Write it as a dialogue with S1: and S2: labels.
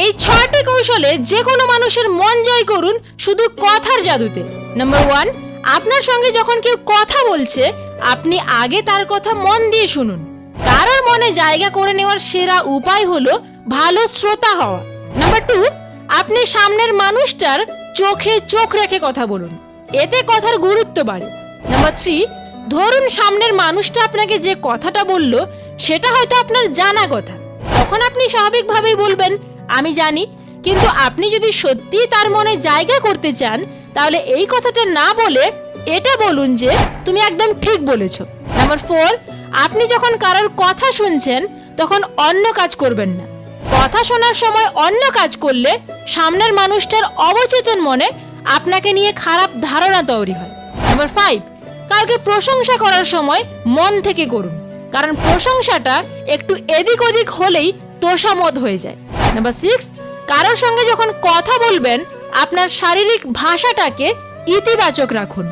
S1: এই 6টি কৌশলে যে কোনো মানুষের মন জয় করুন শুধু কথার জাদুতে। নাম্বার 1, আপনার সঙ্গে যখন কেউ কথা বলছে আপনি আগে তার কথা মন দিয়ে শুনুন। কারোর মনে জায়গা করে নেওয়ার সেরা উপায় হলো ভালো শ্রোতা হওয়া। নাম্বার 2, আপনি সামনের মানুষটার চোখে চোখ রেখে কথা বলুন, এতে কথার গুরুত্ব বাড়ে। নাম্বার 3, ধরুন সামনের মানুষটা আপনাকে যে কথাটা বলল সেটা হয়তো আপনার জানা কথা, তখন আপনি স্বাভাবিকভাবেই বলবেন আমি জানি। কিন্তু আপনি যদি সত্যি তার মনে জায়গা করতে চান তাহলে এই কথাটা না বলে এটা বলুন যে তুমি একদম ঠিক বলেছ। নাম্বার 4, আপনি যখন কারোর কথা শুনছেন তখন অন্য কাজ করবেন না। কথা শোনার সময় অন্য কাজ করলে সামনের মানুষটার অবচেতন মনে আপনাকে নিয়ে খারাপ ধারণা তৈরি হয়। নাম্বার 5, কাউকে প্রশংসা করার সময় মন থেকে করুন, কারণ প্রশংসাটা একটু এদিক ওদিক হলেই তোষামোদ হয়ে যায়। নাম্বার 6, কারোর সঙ্গে যখন কথা বলবেন আপনার শারীরিক ভাষাটাকে ইতিবাচক রাখুন।